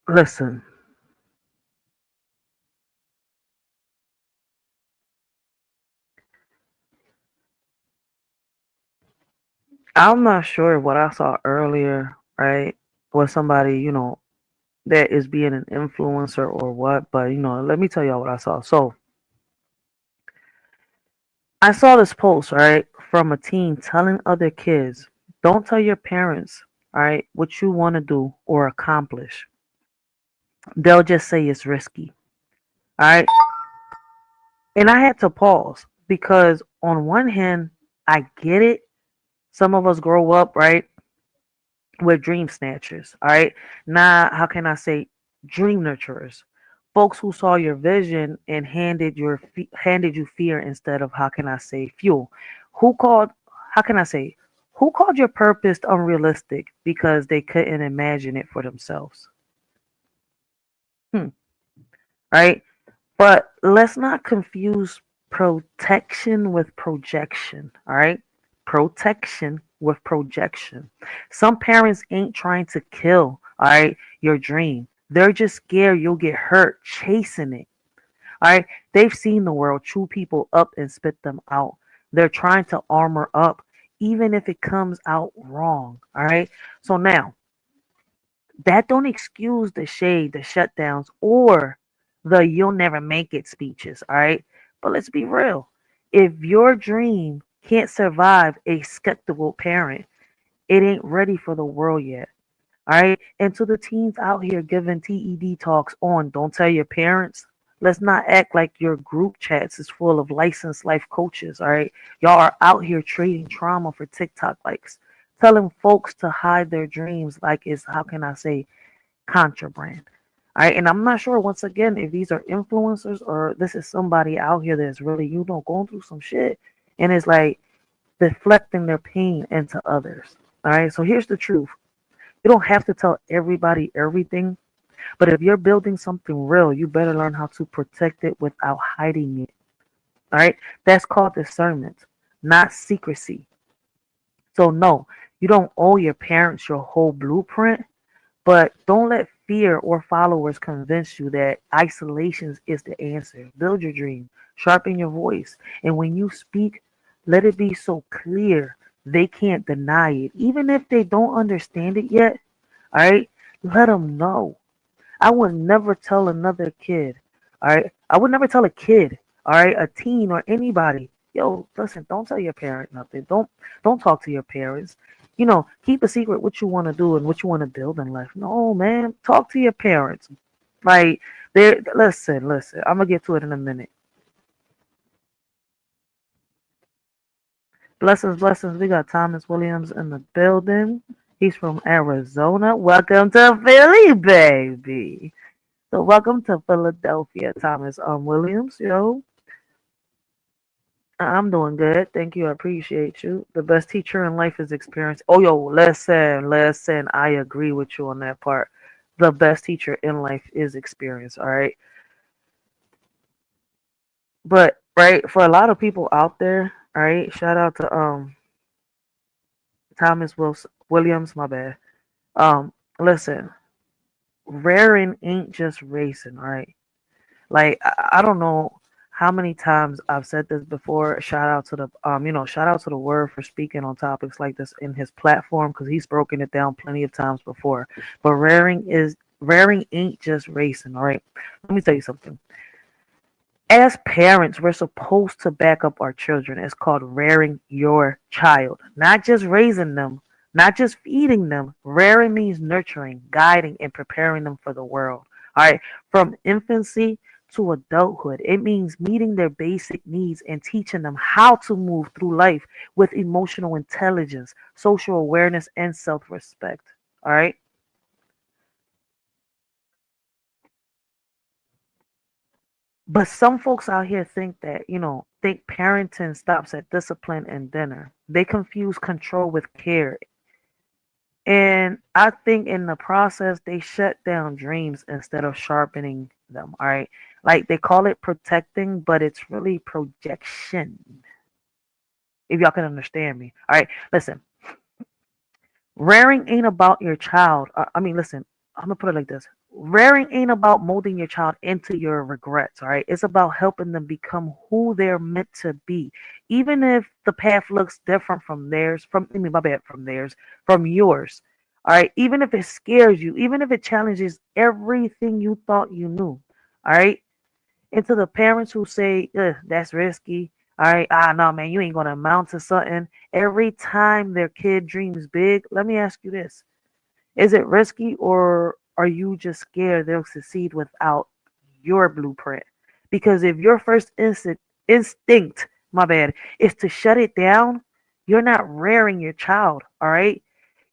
Listen, I'm not sure what I saw earlier, right? Was somebody, that is being an influencer or what, but let me tell y'all what I saw. So I saw this post, right, from a teen telling other kids, don't tell your parents, all right, what you want to do or accomplish. They'll just say it's risky. All right. And I had to pause because on one hand, I get it. Some of us grow up, right? We're dream snatchers, all right? Not, how can I say, dream nurturers. Folks who saw your vision and handed you fear instead of, how can I say, fuel. Who called, how can I say, who called your purpose unrealistic because they couldn't imagine it for themselves? Hmm, right? But let's not confuse protection with projection, all right? Protection with projection. Some parents ain't trying to kill, all right, your dream. They're just scared you'll get hurt chasing it, all right? They've seen the world chew people up and spit them out. They're trying to armor up, even if it comes out wrong, all right? So now, that don't excuse the shade, the shutdowns, or the you'll never make it speeches, all right? But let's be real. If your dream can't survive a skeptical parent, it ain't ready for the world yet. All right. And to the teens out here giving TED talks on don't tell your parents, let's not act like your group chats is full of licensed life coaches. All right. Y'all are out here trading trauma for TikTok likes, telling folks to hide their dreams like it's, how can I say, contraband. All right. And I'm not sure, once again, if these are influencers or this is somebody out here that's really, going through some shit and it's like deflecting their pain into others. All right. So here's the truth. You don't have to tell everybody everything, but if you're building something real, you better learn how to protect it without hiding it. All right? That's called discernment, not secrecy. So, no, you don't owe your parents your whole blueprint, but don't let fear or followers convince you that isolation is the answer. Build your dream, sharpen your voice, and when you speak, let it be so clear they can't deny it. Even if they don't understand it yet, all right, let them know. I would never tell another kid, all right, I would never tell a kid, all right, a teen or anybody, yo, listen, don't tell your parent nothing. Don't talk to your parents. Keep a secret what you want to do and what you want to build in life. No, man, talk to your parents. Like, they listen. I'm gonna get to it in a minute. Blessings, blessings. We got Thomas Williams in the building. He's from Arizona. Welcome to Philly, baby. So welcome to Philadelphia, Thomas Williams. Yo, I'm doing good. Thank you. I appreciate you. The best teacher in life is experience. Oh, yo, listen. I agree with you on that part. The best teacher in life is experience. All right. But right, for a lot of people out there, all right, shout out to Williams, my bad. Listen, raring ain't just racing, all right? Like I don't know how many times I've said this before. Shout out to the word for speaking on topics like this in his platform because he's broken it down plenty of times before. But raring ain't just racing, all right? Let me tell you something. As parents, we're supposed to back up our children. It's called rearing your child, not just raising them, not just feeding them. Rearing means nurturing, guiding, and preparing them for the world. All right, from infancy to adulthood, it means meeting their basic needs and teaching them how to move through life with emotional intelligence, social awareness, and self respect. All right. But some folks out here think that, think parenting stops at discipline and dinner. They confuse control with care. And I think in the process, they shut down dreams instead of sharpening them. All right. Like they call it protecting, but it's really projection. If y'all can understand me. All right. Listen, rearing ain't about your child. I mean, listen, I'm going to put it like this. Rearing ain't about molding your child into your regrets, all right? It's about helping them become who they're meant to be. Even if the path looks different from theirs, my bad, from theirs, from yours. All right, even if it scares you, even if it challenges everything you thought you knew. All right. And to the parents who say, ugh, that's risky. All right, no, man, you ain't gonna amount to something. Every time their kid dreams big, let me ask you this. Is it risky, or are you just scared they'll succeed without your blueprint? Because if your first instinct, my bad, is to shut it down, you're not rearing your child, all right?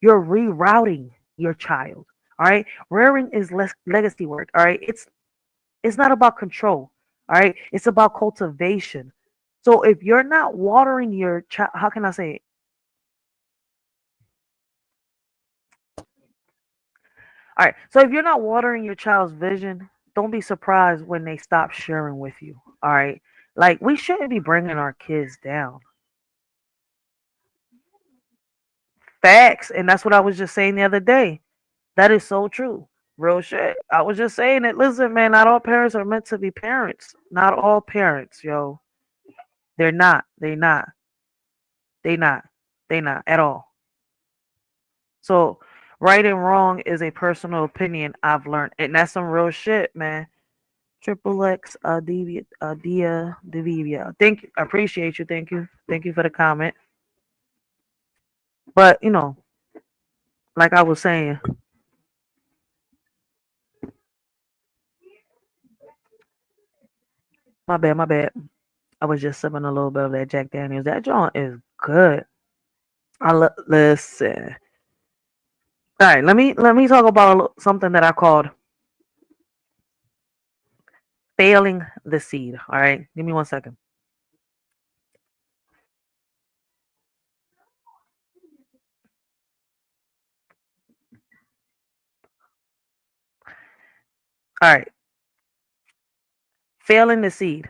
You're rerouting your child, all right? Rearing is less legacy work, all right? It's not about control, all right? It's about cultivation. So if you're not watering your child, how can I say it? All right. So if you're not watering your child's vision, don't be surprised when they stop sharing with you. All right. Like, we shouldn't be bringing our kids down. Facts. And that's what I was just saying the other day. That is so true. Real shit. I was just saying it. Listen, man, not all parents are meant to be parents. Not all parents, yo. They're not. They not. They not. They not at all. So right and wrong is a personal opinion I've learned. And that's some real shit, man. Triple X, Divia. Thank you. I appreciate you. Thank you. Thank you for the comment. But, like I was saying, my bad, my bad. I was just sipping a little bit of that Jack Daniels. That joint is good. Listen. All right, let me talk about something that I called failing the seed. All right, give me 1 second. All right, failing the seed.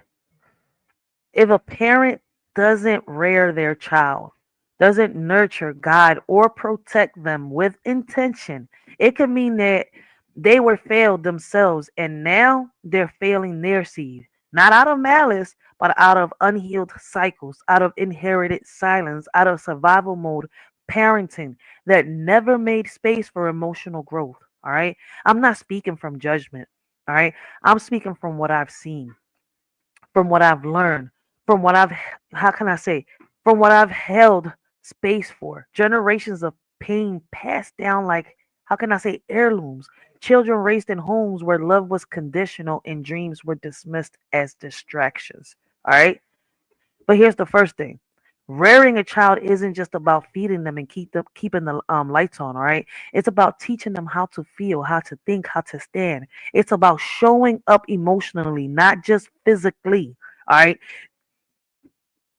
If a parent doesn't rear their child, doesn't nurture, guide, or protect them with intention, it could mean that they were failed themselves and now they're failing their seed. Not out of malice, but out of unhealed cycles, out of inherited silence, out of survival mode parenting that never made space for emotional growth. All right. I'm not speaking from judgment. All right. I'm speaking from what I've seen, from what I've learned, from what I've, how can I say, from what I've held space for. Generations of pain passed down like, how can I say, heirlooms. Children raised in homes where love was conditional and dreams were dismissed as distractions. All right. But here's the first thing. Rearing a child isn't just about feeding them and keeping the lights on, all right? It's about teaching them how to feel, how to think, how to stand. It's about showing up emotionally, not just physically, all right?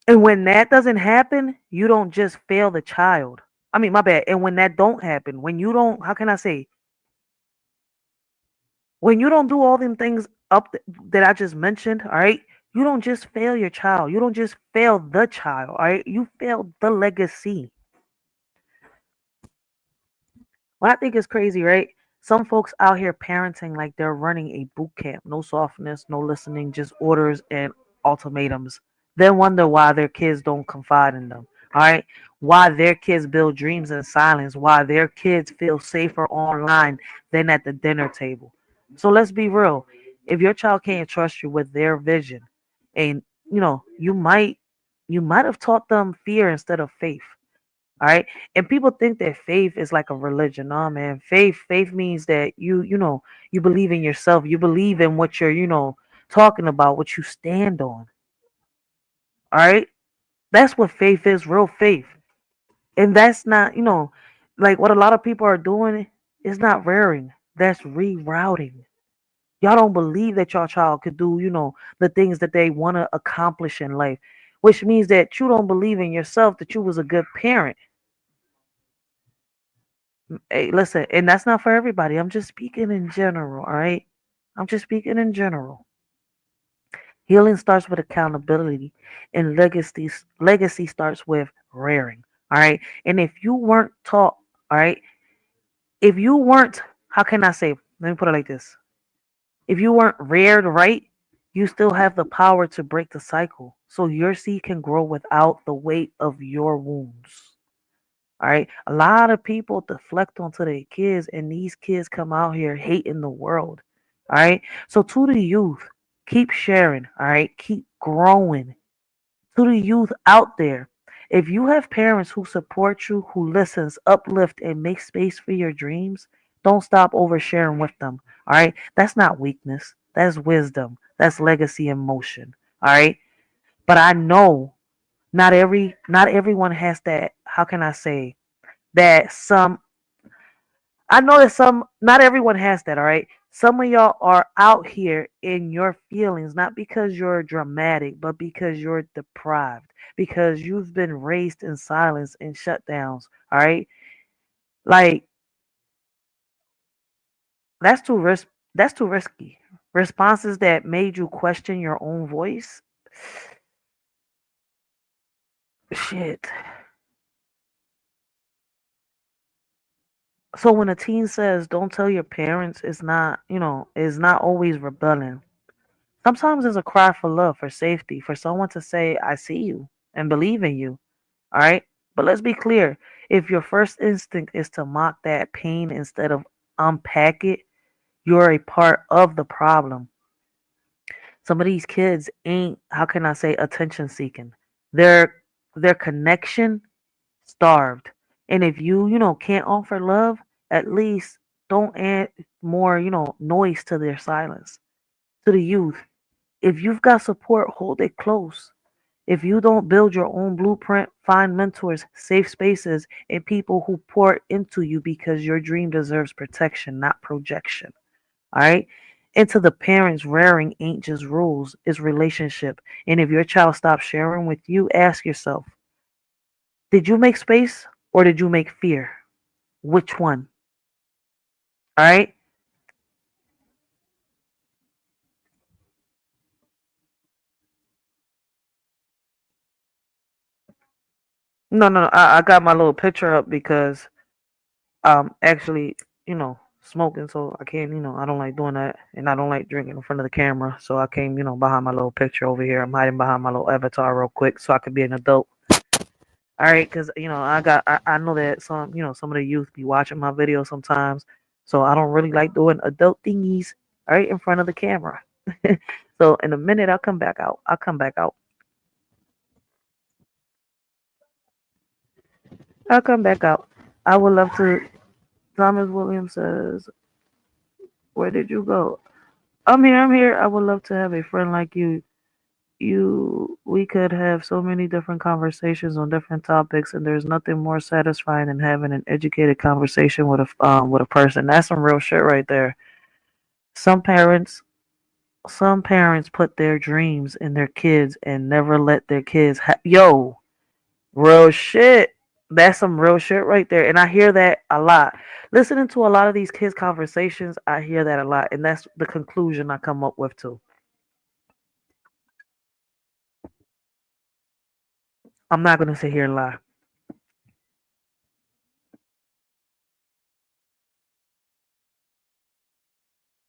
And when that doesn't happen, you don't just fail the child. I mean, my bad. And when that don't happen, when you don't, how can I say, when you don't do all them things that I just mentioned, all right, you don't just fail your child. You don't just fail the child, all right? You fail the legacy. What I think is crazy, right? Some folks out here parenting like they're running a boot camp. No softness, no listening, just orders and ultimatums. Then wonder why their kids don't confide in them. All right. Why their kids build dreams in silence. Why their kids feel safer online than at the dinner table. So let's be real. If your child can't trust you with their vision, and you might have taught them fear instead of faith. All right. And people think that faith is like a religion. No, man. Faith means that you believe in yourself. You believe in what you're, talking about, what you stand on. All right. That's what faith is, real faith. And that's not, like what a lot of people are doing is not rearing. That's rerouting. Y'all don't believe that your child could do, the things that they want to accomplish in life, which means that you don't believe in yourself, that you was a good parent. Hey, listen, and that's not for everybody. I'm just speaking in general, all right? I'm just speaking in general. Healing starts with accountability, and legacy starts with rearing, all right? And if you weren't taught, all right, if you weren't, how can I say, Let me put it like this. If you weren't reared right, you still have the power to break the cycle. So your seed can grow without the weight of your wounds. All right. A lot of people deflect onto their kids, and these kids come out here hating the world. All right. So to the youth, keep sharing. All right. Keep growing. To the youth out there, if you have parents who support you, who listens, uplift, and make space for your dreams, don't stop oversharing with them. All right. That's not weakness. That's wisdom. That's legacy in motion. All right. But I know not everyone has that. How can I say that some I know that not everyone has that, all right? Some of y'all are out here in your feelings, not because you're dramatic, but because you're deprived, because you've been raised in silence and shutdowns, all right? Like, that's too that's too risky. Responses that made you question your own voice. Shit. So when a teen says, "Don't tell your parents," it's not, it's not always rebelling. Sometimes it's a cry for love, for safety, for someone to say, "I see you and believe in you." All right. But let's be clear. If your first instinct is to mock that pain instead of unpack it, you're a part of the problem. Some of these kids ain't, how can I say, attention seeking. Their connection starved. And if you can't offer love, at least don't add more, noise to their silence. To the youth, if you've got support, hold it close. If you don't build your own blueprint, find mentors, safe spaces, and people who pour into you because your dream deserves protection, not projection. All right? And to the parents, rearing ain't just rules, it's relationship. And if your child stops sharing with you, ask yourself, did you make space or did you make fear? Which one? All right? No, no, no. I got my little picture up because actually, smoking, so I can't, I don't like doing that, and I don't like drinking in front of the camera, so I came, behind my little picture over here. I'm hiding behind my little avatar real quick so I could be an adult. All right, because I know that some of the youth be watching my videos sometimes, so I don't really like doing adult thingies right in front of the camera. So in a minute, I'll come back out. I'll come back out. I'll come back out. I would love to. Thomas Williams says, "Where did you go?" I'm here. I'm here. I would love to have a friend like you. We could have so many different conversations on different topics, and there's nothing more satisfying than having an educated conversation with a person. That's some real shit right there. Some parents, some parents put their dreams in their kids and never let their kids yo, real shit. That's some real shit right there, and I hear that a lot. Listening to a lot of these kids' conversations, I hear that a lot, and that's the conclusion I come up with too. I'm not gonna sit here and lie.